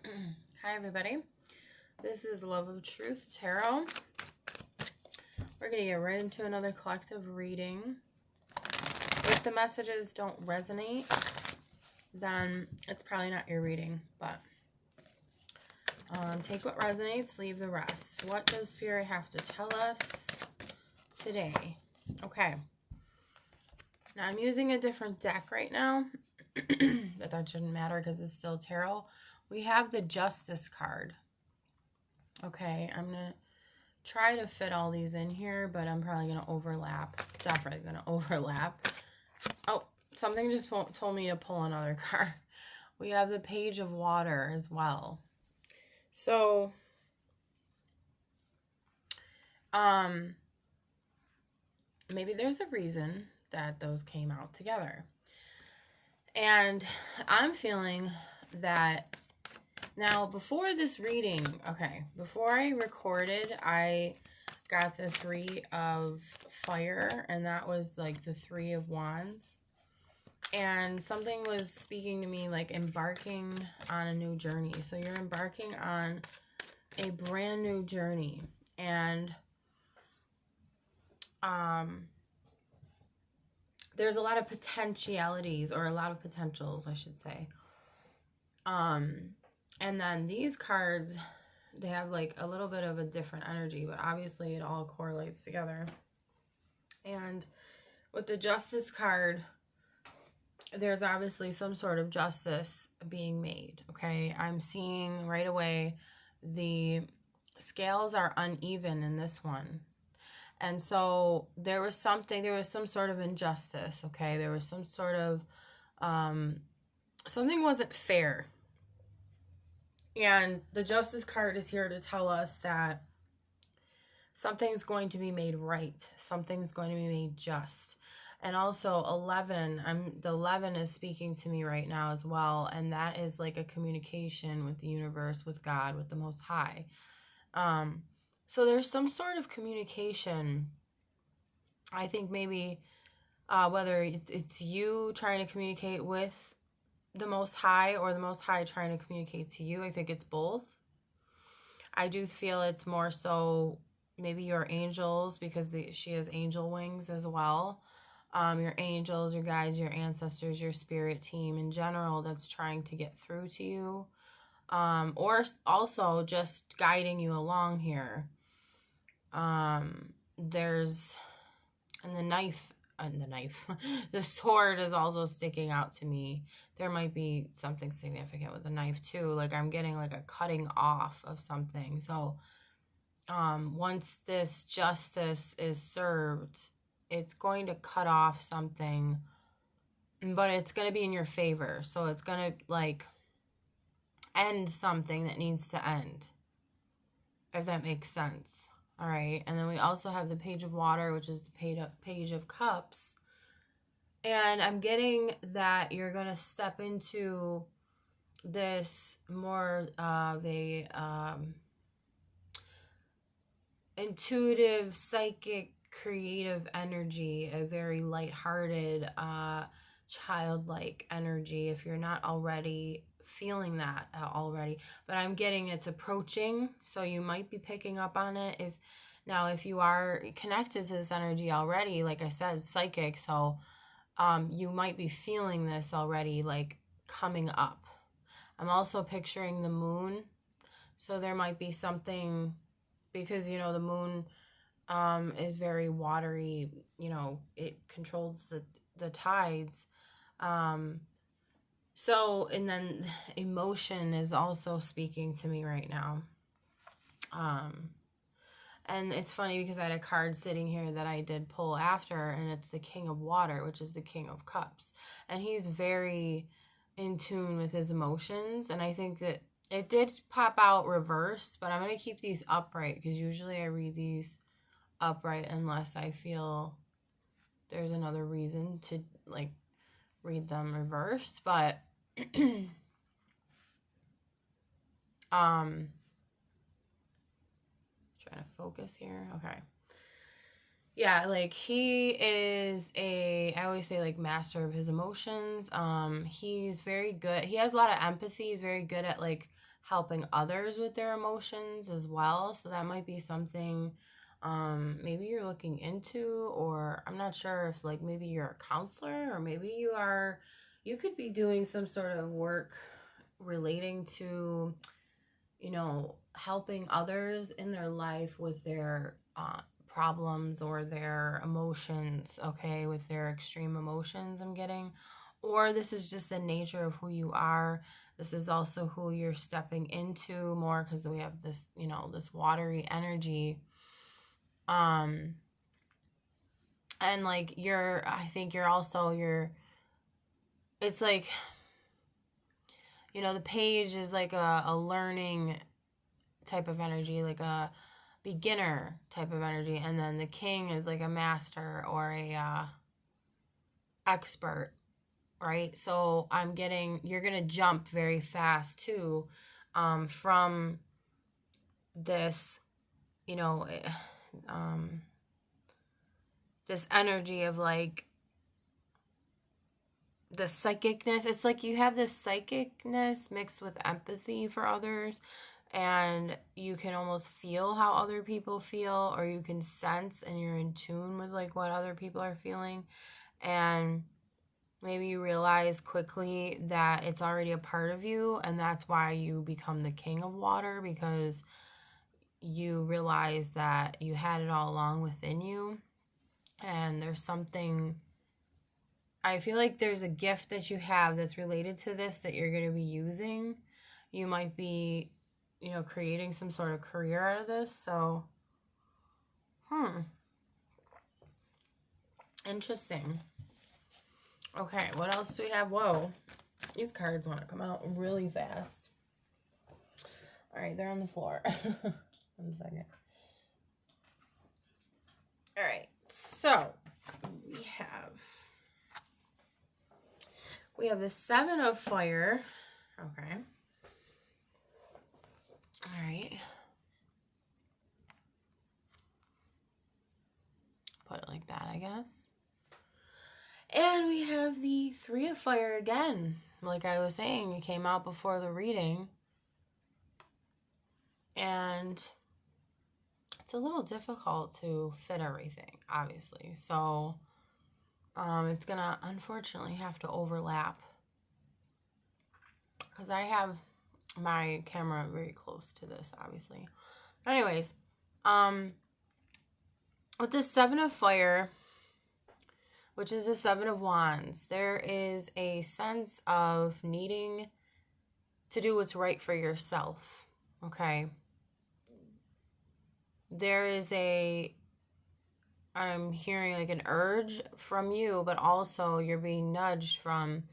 Hi everybody, this is Love of Truth Tarot. We're going to get right into another collective reading. If the messages don't resonate, then it's probably not your reading, but take what resonates, leave the rest. What does Spirit have to tell us today? Okay, now I'm using a different deck right now, but that shouldn't matter because it's still tarot. We have the Justice card. Okay, I'm going to try to fit all these in here, but I'm probably going to overlap. Definitely going to overlap. Oh, something just told me to pull another card. We have the Page of Water as well. So, maybe there's a reason that those came out together. And I'm feeling that now before this reading, before I recorded, I got the Three of Fire, and that was like the Three of Wands. And something was speaking to me like embarking on a new journey. So you're embarking on a brand new journey. And there's a lot of potentialities, or a lot of potentials, I should say. And then these cards, they have like a little bit of a different energy, but obviously it all correlates together. And with the Justice card, there's obviously some sort of justice being made, okay? I'm seeing right away the scales are uneven in this one. And so there was some sort of injustice, okay? There was some sort of, something wasn't fair. And the Justice card is here to tell us that something's going to be made right. Something's going to be made just. And also 11, the 11 is speaking to me right now as well. And that is like a communication with the universe, with God, with the Most High. So there's some sort of communication. I think maybe whether it's you trying to communicate with the Most High, or the Most High trying to communicate to you. I think it's both. I do feel it's more so maybe your angels, because she has angel wings as well. Your angels, your guides, your ancestors, your spirit team in general that's trying to get through to you. Or also just guiding you along here. There's, and the knife, the sword is also sticking out to me. There might be something significant with the knife too. Like I'm getting like a cutting off of something. So, once this justice is served, it's going to cut off something, but it's going to be in your favor. So it's going to like end something that needs to end, if that makes sense. All right. And then we also have the Page of Water, which is the Page of Cups. And I'm getting that you're going to step into this more of a intuitive, psychic, creative energy, a very lighthearted, childlike energy, if you're not already feeling that already. But I'm getting it's approaching, so you might be picking up on it. If you are connected to this energy already, like I said, psychic, so you might be feeling this already, like coming up. I'm also picturing the moon, so there might be something, because the moon is very watery, it controls the tides. So, and then emotion is also speaking to me right now. And it's funny because I had a card sitting here that I did pull after, and it's the King of Water, which is the King of Cups. And he's very in tune with his emotions. And I think that it did pop out reversed, but I'm going to keep these upright because usually I read these upright unless I feel there's another reason to like read them reversed. But trying to focus here. Okay. Yeah, like he is I always say like master of his emotions. He's very good. He has a lot of empathy. He's very good at like helping others with their emotions as well. So that might be something maybe you're looking into, or I'm not sure if like maybe you're a counselor, or maybe you could be doing some sort of work relating to, helping others in their life with their problems or their emotions, okay, with their extreme emotions, I'm getting. Or this is just the nature of who you are. This is also who you're stepping into more, because we have this, this watery energy. And like I think it's like, the page is like a learning type of energy, like a beginner type of energy, and then the king is like a master or a expert, right? So I'm getting you're gonna jump very fast too, from this, you know, this energy of like the psychicness. It's like you have this psychicness mixed with empathy for others, and you can almost feel how other people feel, or you can sense and you're in tune with like what other people are feeling. And maybe you realize quickly that it's already a part of you, and that's why you become the king of water, because you realize that you had it all along within you. And there's something, I feel like there's a gift that you have that's related to this that you're going to be using. You might be, creating some sort of career out of this. So, interesting. Okay, what else do we have? Whoa, these cards want to come out really fast. All right, they're on the floor. 1 second. All right, so we have the 7 of fire. Okay. All right. Put it like that, I guess. And we have the 3 of fire again. Like I was saying, it came out before the reading. And it's a little difficult to fit everything, obviously. So it's going to unfortunately have to overlap, because I have my camera very close to this, obviously. But anyways, with the 7 of fire, which is the 7 of wands, there is a sense of needing to do what's right for yourself, okay? There is I'm hearing like an urge from you, but also you're being nudged from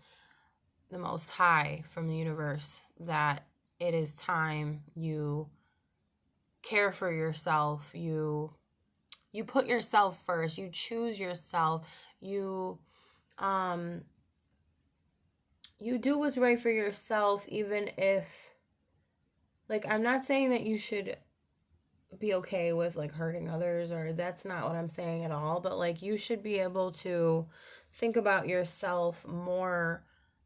the Most High, from the universe, that it is time you care for yourself. You put yourself first. You choose yourself. You do what's right for yourself, even if, like, I'm not saying that you should be okay with like hurting others, or that's not what I'm saying at all, but like you should be able to think about yourself more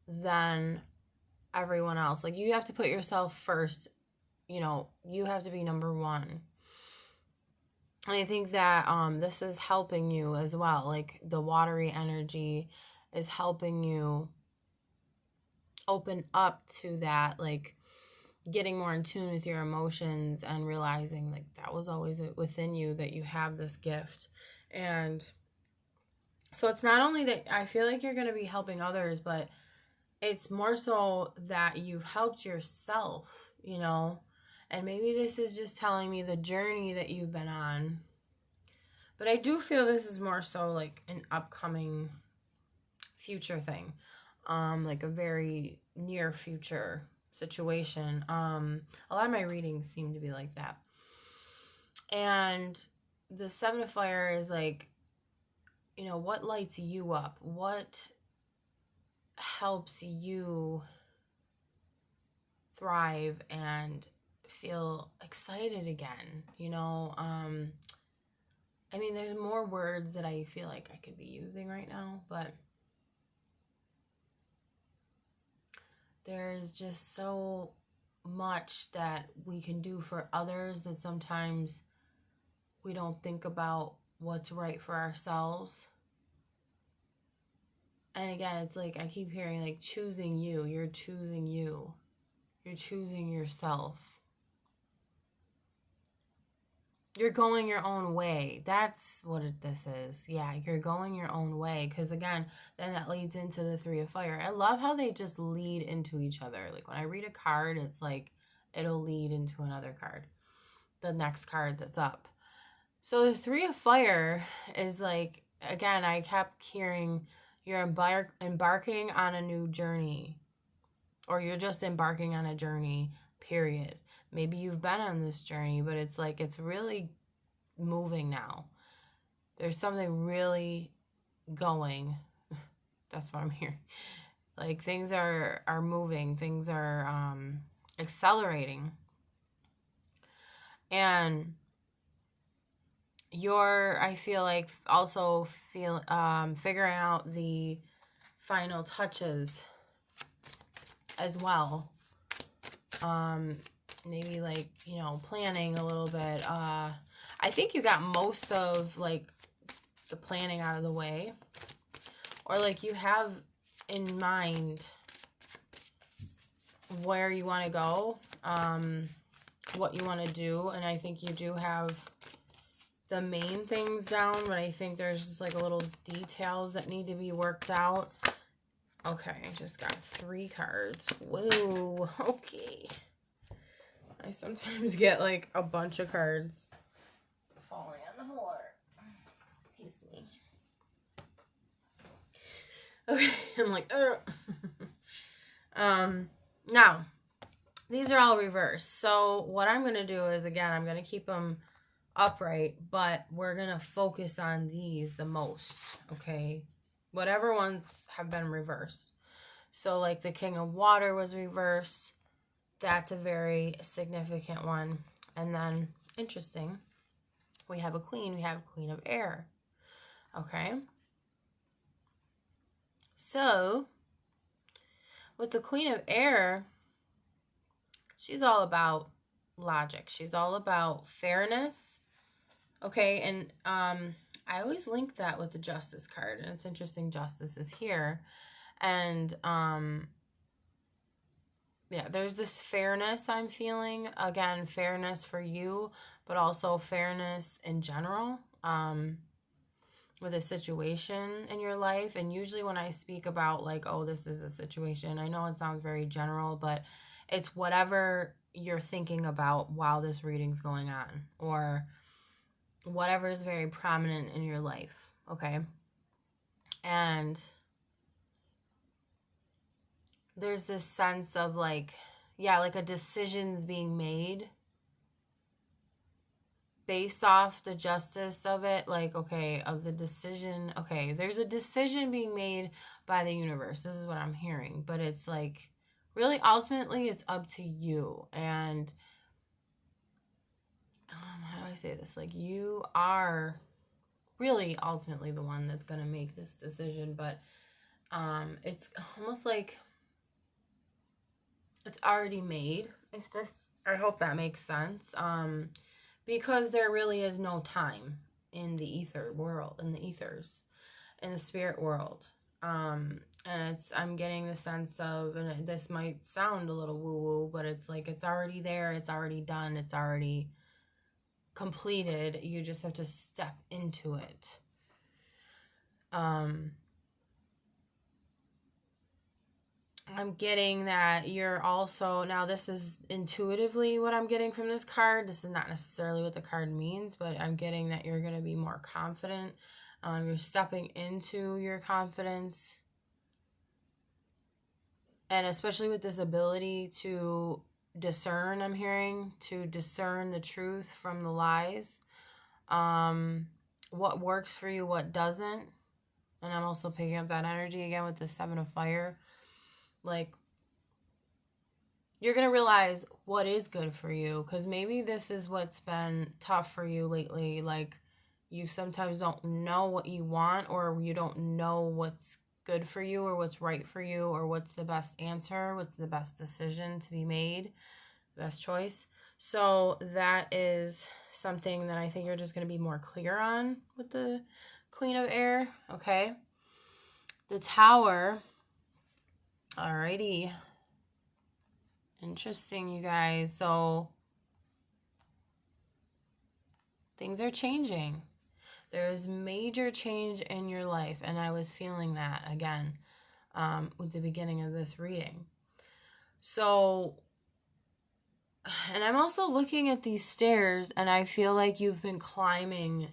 than everyone else. Like you have to put yourself first. You have to be number one. And I think that this is helping you as well. Like the watery energy is helping you open up to that, like getting more in tune with your emotions and realizing like that was always within you, that you have this gift. And so it's not only that I feel like you're going to be helping others, but it's more so that you've helped yourself, and maybe this is just telling me the journey that you've been on. But I do feel this is more so like an upcoming future thing, like a very near future situation. A lot of my readings seem to be like that. And the 7 of fire is like, what lights you up? What helps you thrive and feel excited again? I mean, there's more words that I feel like I could be using right now, but there's just so much that we can do for others that sometimes we don't think about what's right for ourselves. And again, it's like I keep hearing like choosing you. You're choosing you. You're choosing yourself. You're going your own way. That's what this is. Yeah, you're going your own way. Because again, then that leads into the Three of Fire. I love how they just lead into each other. Like when I read a card, it's like it'll lead into another card, the next card that's up. So the Three of Fire is like, again, I kept hearing you're embarking on a new journey, or you're just embarking on a journey, period. Maybe you've been on this journey, but it's like it's really moving now. There's something really going. That's what I'm hearing. Like things are moving, things are accelerating. And I feel like also figuring out the final touches as well. Maybe like, planning a little bit. I think you got most of like the planning out of the way, or like you have in mind where you want to go, what you want to do, and I think you do have the main things down, but I think there's just like little details that need to be worked out. Okay, I just got 3 cards. Whoa, okay. I sometimes get like a bunch of cards falling on the floor. Excuse me. Okay, I'm like, now, these are all reversed. So what I'm going to do is, again, I'm going to keep them upright, but we're going to focus on these the most, okay? Whatever ones have been reversed. So like the King of Water was reversed. That's a very significant one. And then, interesting, we have a Queen. We have Queen of Air. Okay? So, with the Queen of Air, she's all about logic. She's all about fairness. Okay, and I always link that with the Justice card. And it's interesting, Justice is here. And yeah, there's this fairness I'm feeling. Again, fairness for you, but also fairness in general with a situation in your life. And usually when I speak about like, oh, this is a situation, I know it sounds very general, but it's whatever you're thinking about while this reading's going on, or whatever is very prominent in your life, okay? And there's this sense of like, yeah, like a decision's being made based off the justice of it. Like, okay, of the decision, okay, there's a decision being made by the universe. This is what I'm hearing. But it's like, really, ultimately, it's up to you. And how do I say this? Like, you are really ultimately the one that's going to make this decision. But it's almost like it's already made. I hope that makes sense. Because there really is no time in the ether world, in the ethers, in the spirit world. And I'm getting the sense of, and this might sound a little woo-woo, but it's like it's already there, it's already done, it's already completed. You just have to step into it. I'm getting that you're also, now this is intuitively what I'm getting from this card. This is not necessarily what the card means, but I'm getting that you're going to be more confident. You're stepping into your confidence. And especially with this ability to discern, I'm hearing, to discern the truth from the lies. What works for you, what doesn't. And I'm also picking up that energy again with the 7 of Fire. Like, you're going to realize what is good for you, because maybe this is what's been tough for you lately. Like, You sometimes don't know what you want, or you don't know what's good for you or what's right for you or what's the best answer, what's the best decision to be made, best choice. So that is something that I think you're just going to be more clear on with the Queen of Air. Okay. The Tower. Alrighty. Interesting, you guys. So things are changing. There is major change in your life, and I was feeling that again with the beginning of this reading. So, and I'm also looking at these stairs, and I feel like you've been climbing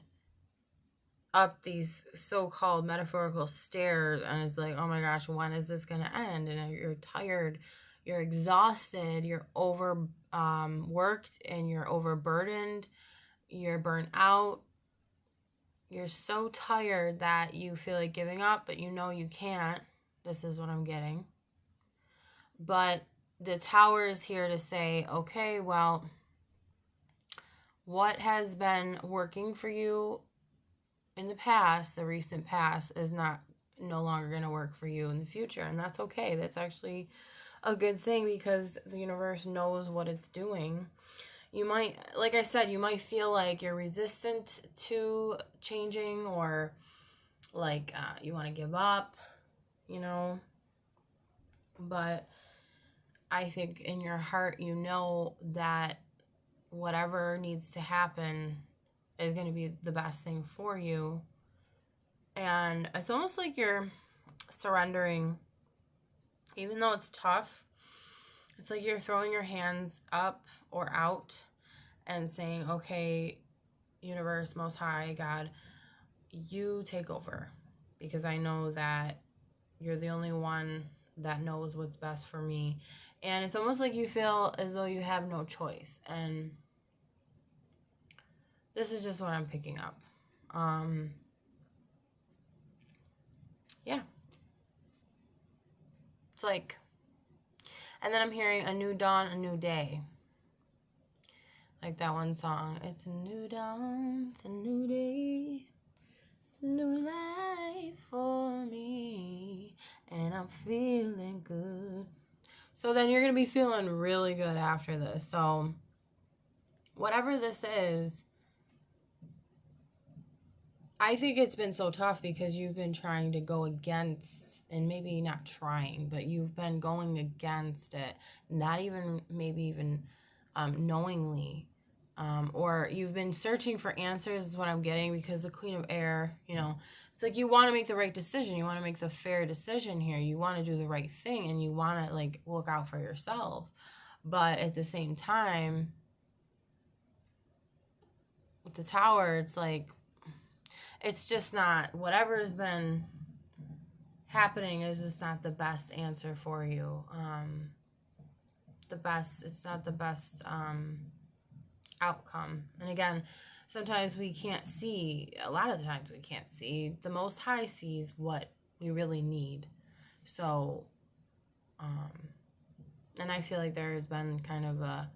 up these so-called metaphorical stairs, and it's like, oh my gosh, when is this going to end? And you're tired, you're exhausted, you're over worked, and you're overburdened, you're burnt out. You're so tired that you feel like giving up, but you know you can't. This is what I'm getting. But the Tower is here to say, okay, well, what has been working for you in the past, the recent past, is no longer going to work for you in the future. And that's okay. That's actually a good thing, because the universe knows what it's doing. You might, like I said, you might feel like you're resistant to changing, or like you want to give up, but I think in your heart you know that whatever needs to happen is going to be the best thing for you. And it's almost like you're surrendering, even though it's tough. It's like you're throwing your hands up or out and saying, okay, universe, most high, God, you take over, because I know that you're the only one that knows what's best for me. And it's almost like you feel as though you have no choice. And this is just what I'm picking up. Yeah. It's like, and then I'm hearing a new dawn, a new day. Like that one song. It's a new dawn, it's a new day, it's a new life for me, and I'm feeling good. So then you're going to be feeling really good after this. So whatever this is, I think it's been so tough because you've been trying to go against, and maybe not trying, but you've been going against it, not even, maybe even knowingly. Or you've been searching for answers is what I'm getting, because the Queen of Air, it's like you want to make the right decision. You want to make the fair decision here. You want to do the right thing, and you want to like look out for yourself. But at the same time, with the Tower, it's like, it's just not, whatever's been happening is just not the best answer for you. It's not the best outcome. And again, sometimes we can't see, a lot of the times we can't see. The Most High sees what we really need. So, and I feel like there has been kind of a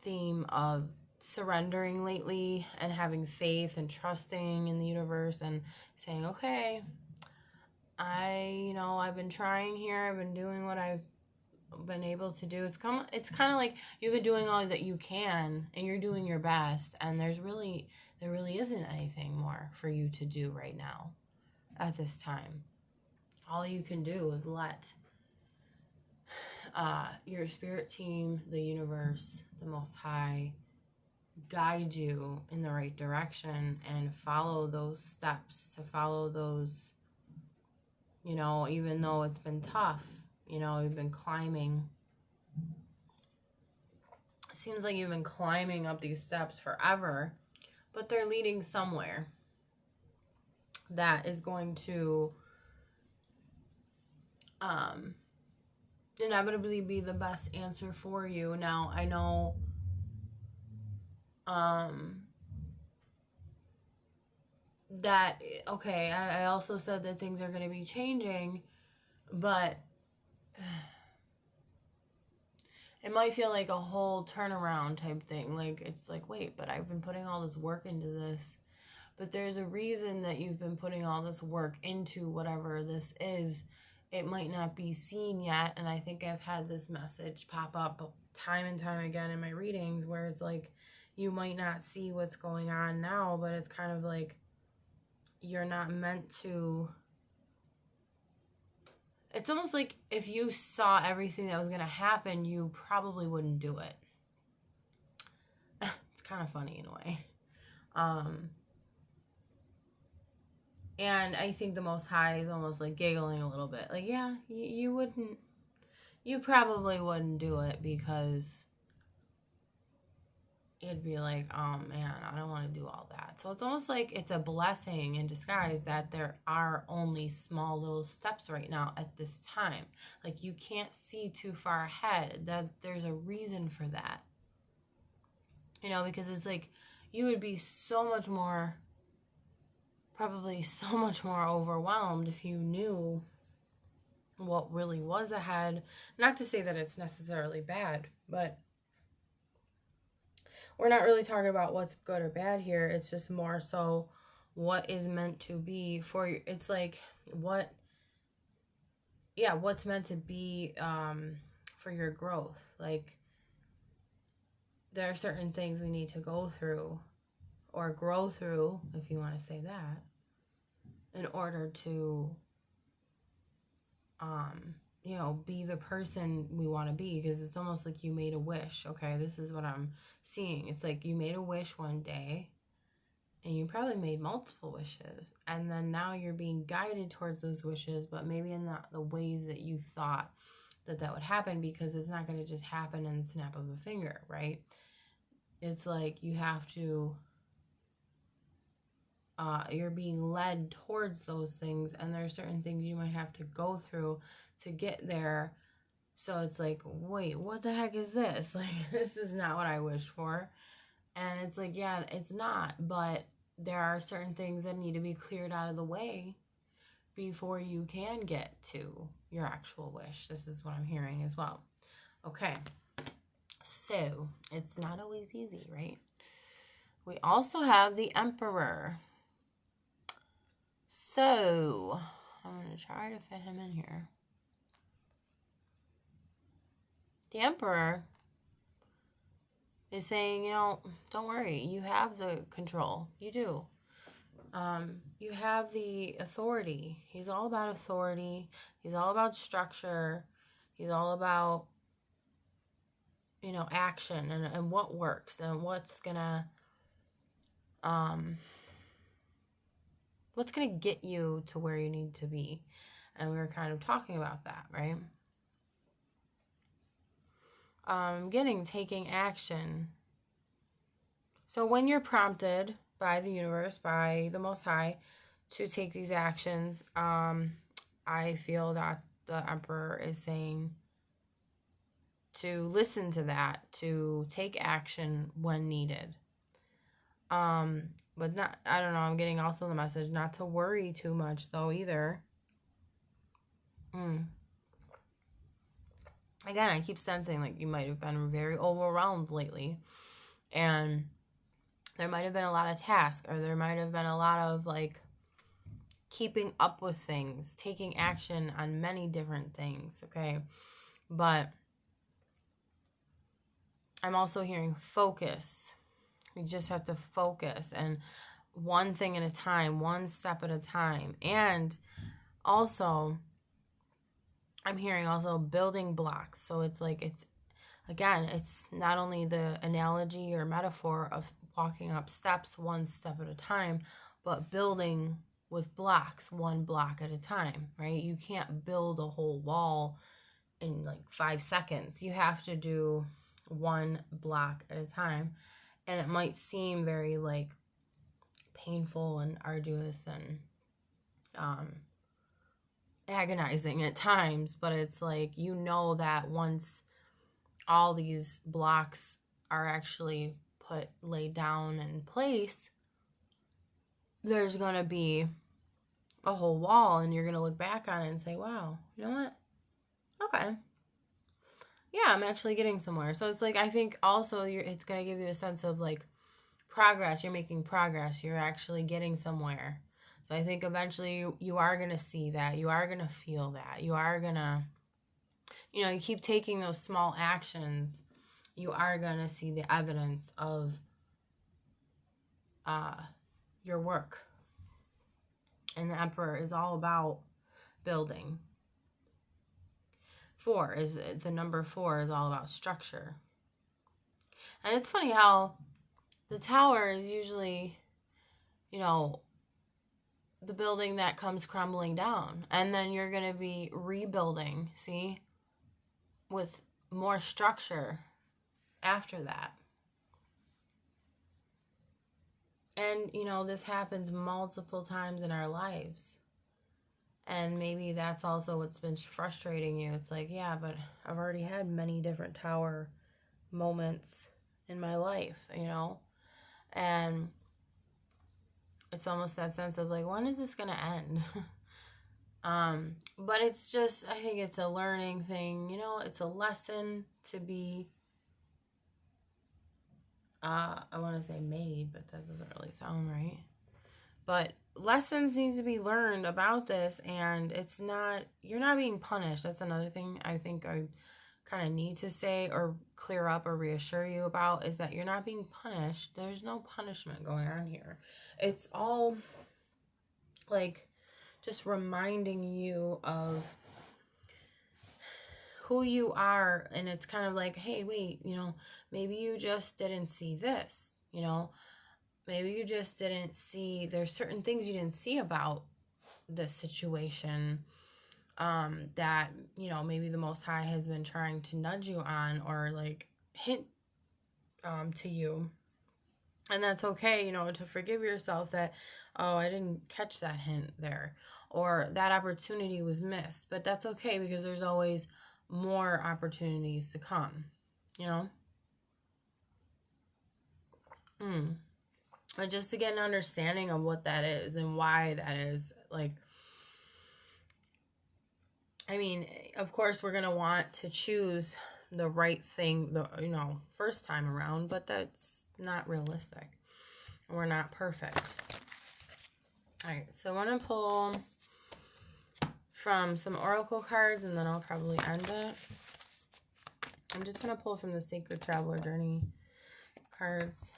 theme of surrendering lately, and having faith and trusting in the universe, and saying, okay, I've been trying here. I've been doing what I've been able to do. It's kind of like you've been doing all that you can, and you're doing your best, and there really isn't anything more for you to do right now at this time. All you can do is let your spirit team, the universe, the Most High, guide you in the right direction, and follow those steps, to follow those, even though it's been tough, you've been climbing. It seems like you've been climbing up these steps forever, but they're leading somewhere that is going to inevitably be the best answer for you. Now, I know that, okay, I also said that things are going to be changing, but it might feel like a whole turnaround type thing. Like, it's like, wait, but I've been putting all this work into this. But there's a reason that you've been putting all this work into whatever this is. It might not be seen yet. And I think I've had this message pop up time and time again in my readings where it's like, you might not see what's going on now, but it's kind of like you're not meant to. It's almost like if you saw everything that was going to happen, you probably wouldn't do it. It's kind of funny in a way. And I think the Most High is almost like giggling a little bit. Like, yeah, you probably wouldn't do it because it'd be like, oh man, I don't want to do all that. So it's almost like it's a blessing in disguise that there are only small little steps right now at this time. Like, you can't see too far ahead. That there's a reason for that. Because it's like you would be probably so much more overwhelmed if you knew what really was ahead. Not to say that it's necessarily bad, but we're not really talking about what's good or bad here. It's just more so what is meant to be for you. It's like what's meant to be for your growth. Like, there are certain things we need to go through or grow through, if you want to say that, in order to be the person we want to be. Because it's almost like you made a wish. Okay, this is what I'm seeing. It's like you made a wish one day and you probably made multiple wishes, and then now you're being guided towards those wishes, but maybe in not the ways that you thought that would happen, because it's not going to just happen in the snap of a finger, right? It's like you have to you're being led towards those things, and there are certain things you might have to go through to get there. So it's like, wait, what the heck is this? Like, this is not what I wished for. And it's like, yeah, it's not, but there are certain things that need to be cleared out of the way before you can get to your actual wish. This is what I'm hearing as well. Okay, so it's not always easy, right? We also have the Emperor. So I'm going to try to fit him in here. The Emperor is saying, don't worry. You have the control. You do. You have the authority. He's all about authority. He's all about structure. He's all about, action and what works and what's gonna get you to where you need to be. And we were kind of talking about that, right? Taking action. So when you're prompted by the universe, by the Most High, to take these actions, I feel that the Emperor is saying to listen to that, to take action when needed. But not, I don't know, I'm getting also the message not to worry too much though either. Again, I keep sensing like you might have been very overwhelmed lately, and there might have been a lot of tasks, or there might have been a lot of like keeping up with things, taking action on many different things, okay? But I'm also hearing focus. You just have to focus, and one thing at a time, one step at a time. And also, I'm hearing also building blocks. So it's like, it's not only the analogy or metaphor of walking up steps one step at a time, but building with blocks, one block at a time, right? You can't build a whole wall in like 5 seconds. You have to do one block at a time. And it might seem very like painful and arduous and agonizing at times, but it's like, that once all these blocks are actually laid down in place, there's going to be a whole wall, and you're going to look back on it and say, wow, you know what? Okay. yeah, I'm actually getting somewhere. So it's like, I think also it's going to give you a sense of like progress. You're making progress. You're actually getting somewhere. So I think eventually you are going to see that. You are going to feel that. You are going to, you keep taking those small actions. You are going to see the evidence of uh, your work. And the Emperor is all about building. The number 4 is all about structure. And it's funny how the Tower is usually, the building that comes crumbling down. And then you're going to be rebuilding, see, with more structure after that. And, this happens multiple times in our lives. And maybe that's also what's been frustrating you. It's like, yeah, but I've already had many different tower moments in my life, And it's almost that sense of like, when is this going to end? But it's just, I think it's a learning thing, it's a lesson to be, I want to say made, but that doesn't really sound right. But lessons need to be learned about this, and you're not being punished. That's another thing I think I kind of need to say or clear up or reassure you about, is that you're not being punished. There's no punishment going on here. It's all like just reminding you of who you are. And it's kind of like, hey, wait, maybe you just didn't see this, maybe you just didn't see, there's certain things you didn't see about this situation, that, maybe the Most High has been trying to nudge you on or like hint to you. And that's okay, to forgive yourself that, oh, I didn't catch that hint there, or that opportunity was missed. But that's okay, because there's always more opportunities to come, But just to get an understanding of what that is and why that is, like, I mean, of course, we're going to want to choose the right thing, first time around, but that's not realistic. We're not perfect. All right, so I want to pull from some oracle cards, and then I'll probably end it. I'm just going to pull from the Sacred Traveler Journey cards.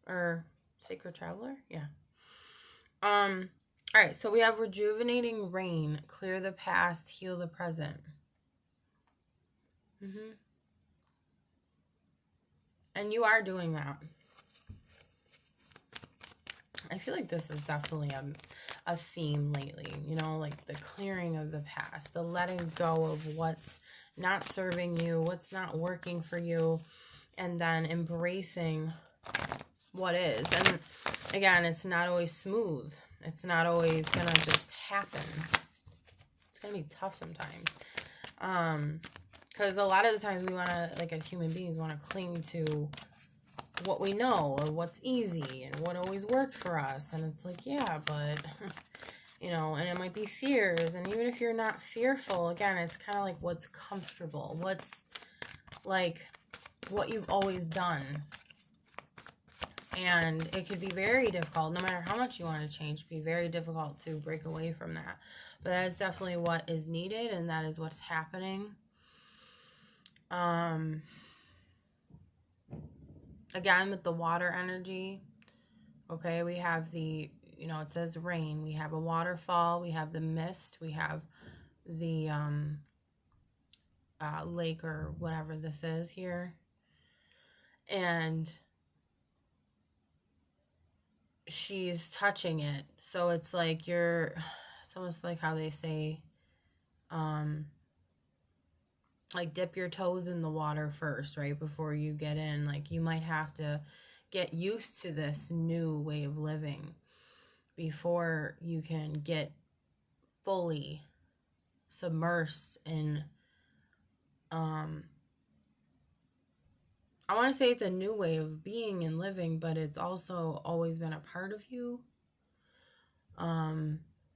Or Sacred Traveler? Yeah. All right, so we have Rejuvenating Rain, clear the past, heal the present. And you are doing that. I feel like this is definitely a theme lately, like the clearing of the past, the letting go of what's not serving you, what's not working for you, and then embracing what is. And again, it's not always smooth. It's not always gonna just happen. It's gonna be tough sometimes. Because a lot of the times we wanna, like as human beings, wanna cling to what we know or what's easy and what always worked for us. And it's like, yeah, but and it might be fears. And even if you're not fearful, again, it's kind of like what's comfortable, what's like what you've always done. And it could be very difficult, no matter how much you want to change, be very difficult to break away from that. But that is definitely what is needed, and that is what's happening. Again, with the water energy, okay, we have the, it says rain. We have a waterfall. We have the mist. We have the lake or whatever this is here. And she's touching it. So it's like it's almost like how they say, like dip your toes in the water first, right? Before you get in. Like you might have to get used to this new way of living before you can get fully submersed in, I want to say it's a new way of being and living, but it's also always been a part of you.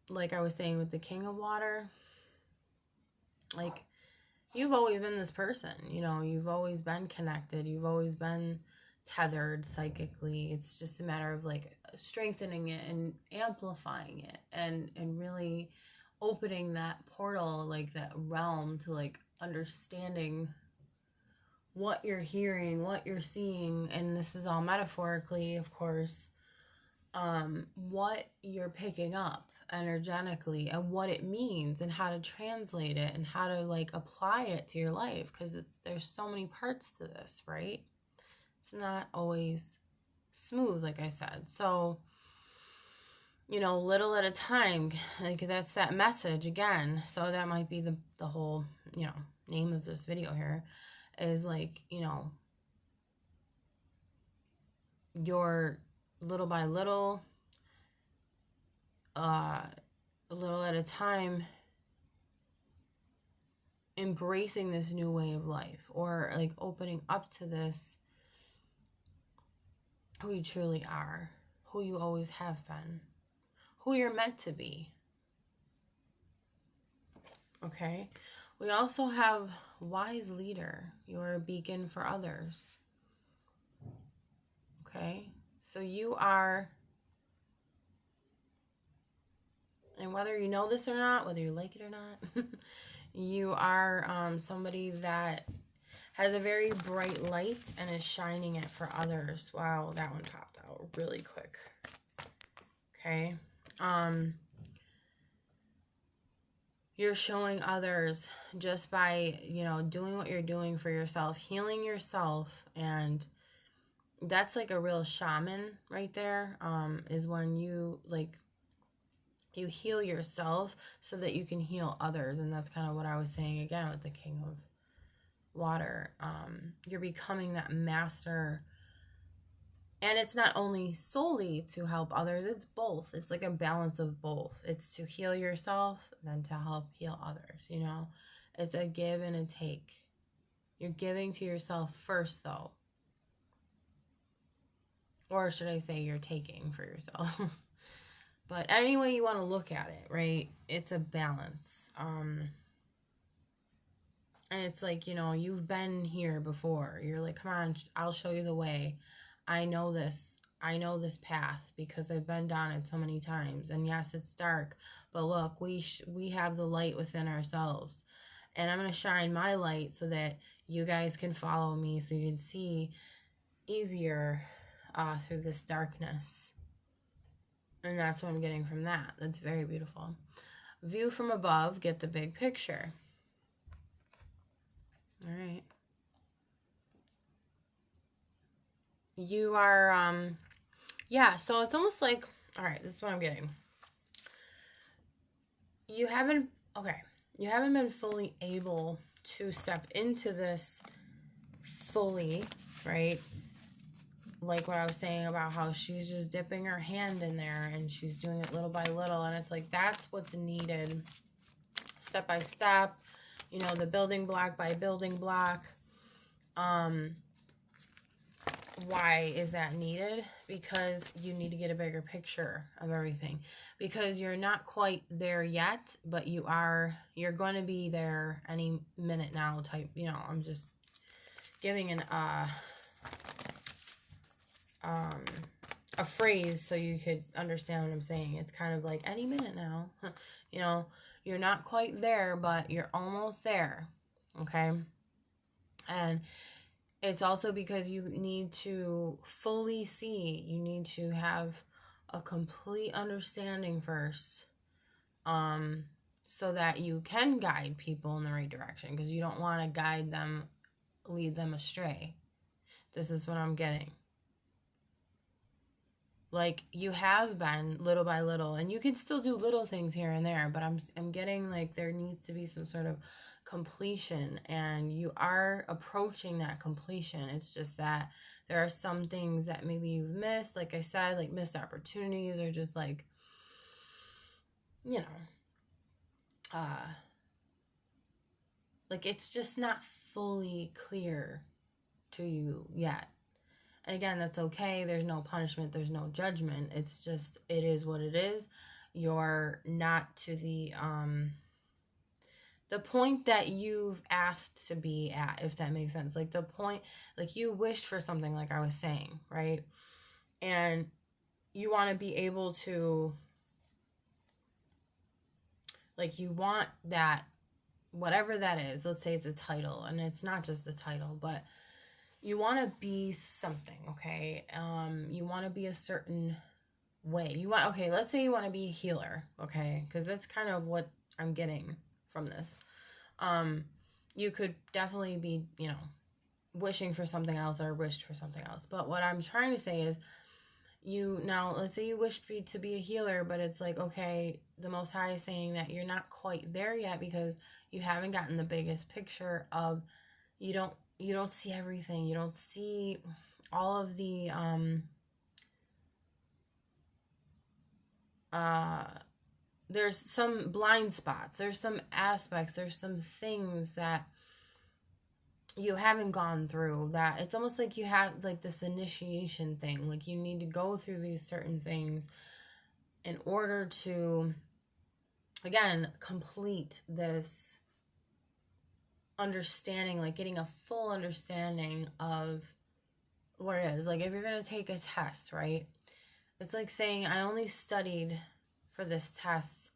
Like I was saying with the King of Water, like you've always been this person. You know, you've always been connected. You've always been tethered psychically. It's just a matter of like strengthening it and amplifying it, and really opening that portal, like that realm, to like understanding what you're hearing, what you're seeing, and this is all metaphorically, of course, what you're picking up energetically and what it means and how to translate it and how to like apply it to your life, because there's so many parts to this, right? It's not always smooth, like I said. So, you know, little at a time, like that's that message again. So that might be the whole, you know, name of this video here, is like, you know, your little by little, a little at a time, embracing this new way of life, or like opening up to this, who you truly are, who you always have been, who you're meant to be. Okay? We also have wise leader. You're a beacon for others. Okay? So you are, and whether you know this or not, whether you like it or not, you are somebody that has a very bright light and is shining it for others. Wow, that one popped out really quick. Okay? You're showing others just by, you know, doing what you're doing for yourself, healing yourself, and that's like a real shaman right there, is when you like, you heal yourself so that you can heal others. And that's kind of what I was saying again with the King of Water. You're becoming that master. And it's not only solely to help others, it's both. It's like a balance of both. It's to heal yourself, then to help heal others, you know? It's a give and a take. You're giving to yourself first, though. Or should I say you're taking for yourself? But any way you want to look at it, right? It's a balance. And it's like, you know, you've been here before. You're like, come on, I'll show you the way. I know this. I know this path because I've been down it so many times. And yes, it's dark, but look, we have the light within ourselves. And I'm going to shine my light so that you guys can follow me, so you can see easier through this darkness. And that's what I'm getting from that. That's very beautiful. View from above, get the big picture. All right. You are, yeah, so it's almost like, all right, this is what I'm getting. You haven't been fully able to step into this fully, right? Like what I was saying about how she's just dipping her hand in there and she's doing it little by little. And it's like, that's what's needed, step by step, you know, the building block by building block. Why is that needed? Because you need to get a bigger picture of everything. Because you're not quite there yet, but you're going to be there any minute now type, you know, I'm just giving a phrase so you could understand what I'm saying. It's kind of like any minute now. You know, you're not quite there, but you're almost there. Okay? And it's also because you need to fully see. You need to have a complete understanding first, so that you can guide people in the right direction, because you don't want to lead them astray. This is what I'm getting. Like, you have been little by little, and you can still do little things here and there, but I'm getting like there needs to be some sort of completion, and you are approaching that completion. It's just that there are some things that maybe you've missed, like I said, like missed opportunities, or just like, you know, like it's just not fully clear to you yet. And again, that's okay. There's no punishment. There's no judgment. It's just, it is what it is. You're not to the the point that you've asked to be at, if that makes sense. Like the point, like you wished for something, like I was saying, right? And you want to be able to, like, you want that, whatever that is. Let's say it's a title, and it's not just the title, but you want to be something, okay? You want to be a certain way. You want, okay, let's say you want to be a healer, okay? Because that's kind of what I'm getting from this. You could definitely be, wishing for something else or wished for something else. But what I'm trying to say is, now, let's say you wish to be a healer, but it's like, okay, the Most High is saying that you're not quite there yet because you haven't gotten the biggest picture of, you don't see everything. You don't see all of the, there's some blind spots. There's some aspects. There's some things that you haven't gone through, that it's almost like you have like this initiation thing. Like you need to go through these certain things in order to, again, complete this understanding, like getting a full understanding of what it is. Like if you're going to take a test, right? It's like saying, I only studied for this test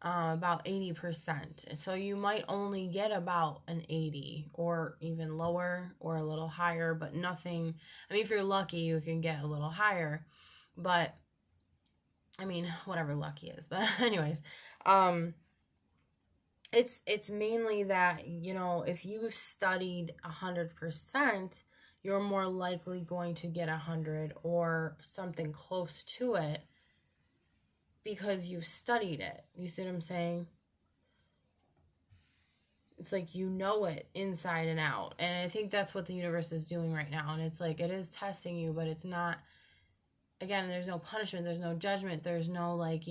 about 80%. So you might only get about an 80 or even lower or a little higher, but nothing. I mean, if you're lucky, you can get a little higher, but I mean, whatever lucky is. But anyways, it's mainly that, if you studied 100%, you're more likely going to get 100 or something close to it, because you studied it. You see what I'm saying? It's like you know it inside and out. And I think that's what the universe is doing right now. And it's like it is testing you, but it's not, again, there's no punishment, there's no judgment, there's no like,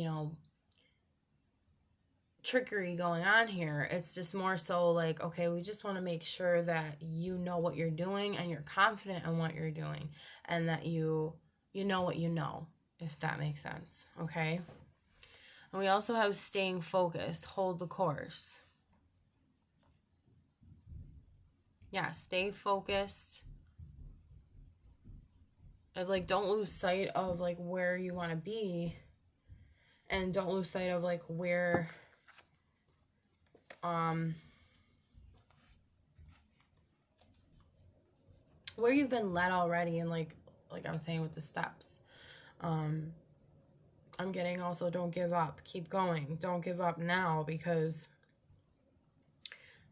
trickery going on here. It's just more so like, okay, we just want to make sure that you know what you're doing and you're confident in what you're doing, and that you know what you know, if that makes sense. Okay. And we also have staying focused, hold the course. Yeah, stay focused. And like don't lose sight of like where you want to be, and don't lose sight of like where you've been led already, and like I was saying with the steps. I'm getting also, don't give up. Keep going. Don't give up now, because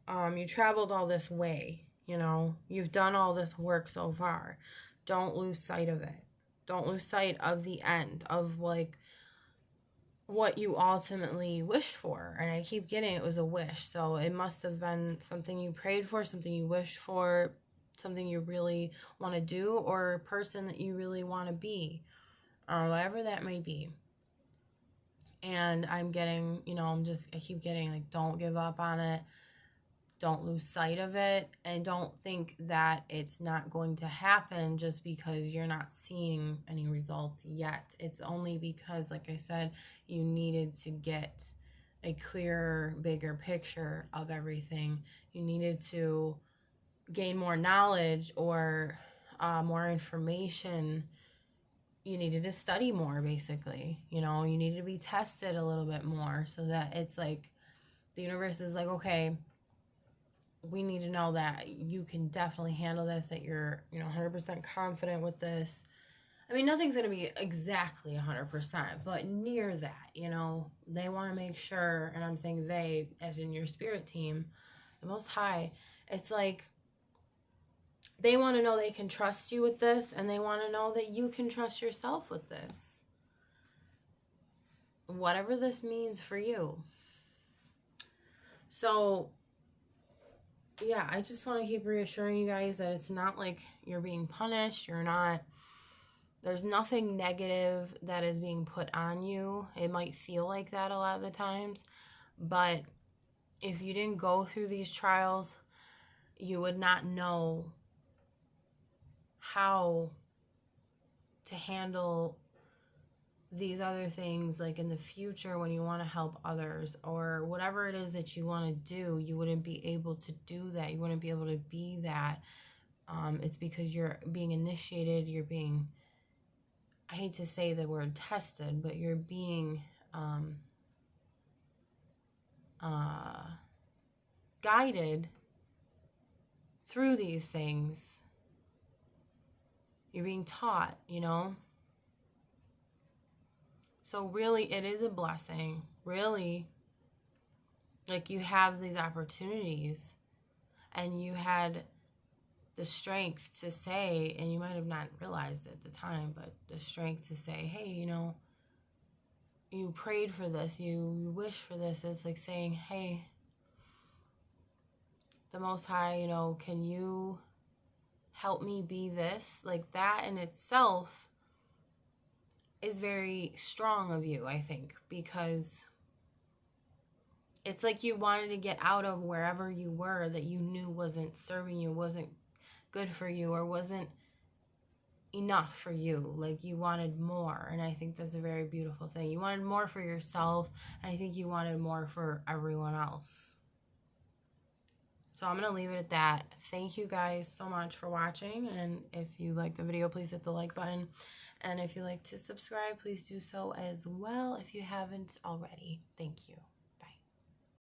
you traveled all this way, You've done all this work so far. Don't lose sight of it. Don't lose sight of the end, of like what you ultimately wished for. And I keep getting it was a wish. So it must have been something you prayed for, something you wished for, something you really want to do, or a person that you really want to be, whatever that may be. And I'm getting, I keep getting like, don't give up on it. Don't lose sight of it, and don't think that it's not going to happen just because you're not seeing any results yet. It's only because, like I said, you needed to get a clearer, bigger picture of everything. You needed to gain more knowledge or more information. You needed to study more, basically. You needed to be tested a little bit more, so that it's like the universe is like, okay, we need to know that you can definitely handle this, that you're, 100% confident with this. I mean, nothing's going to be exactly 100%, but near that, They want to make sure, and I'm saying they, as in your spirit team, the Most High, it's like they want to know they can trust you with this, and they want to know that you can trust yourself with this. Whatever this means for you. So yeah, I just want to keep reassuring you guys that it's not like you're being punished. There's nothing negative that is being put on you. It might feel like that a lot of the times, but if you didn't go through these trials, you would not know how to handle these other things, like in the future when you want to help others or whatever it is that you want to do, you wouldn't be able to do that. You wouldn't be able to be that. It's because you're being initiated, you're being, I hate to say the word tested, but you're being guided through these things. You're being taught, you know? So really, it is a blessing. Really, like you have these opportunities and you had the strength to say, and you might have not realized it at the time, but the strength to say, hey, you know, you prayed for this, you wished for this. It's like saying, hey, the Most High, you know, can you help me be this? Like that in itself is very strong of you, I think, because it's like you wanted to get out of wherever you were that you knew wasn't serving you, wasn't good for you, or wasn't enough for you. Like you wanted more, and I think that's a very beautiful thing. You wanted more for yourself, and I think you wanted more for everyone else. So I'm going to leave it at that. Thank you guys so much for watching, and if you like the video, please hit the like button, and if you like to subscribe, please do so as well if you haven't already. Thank you.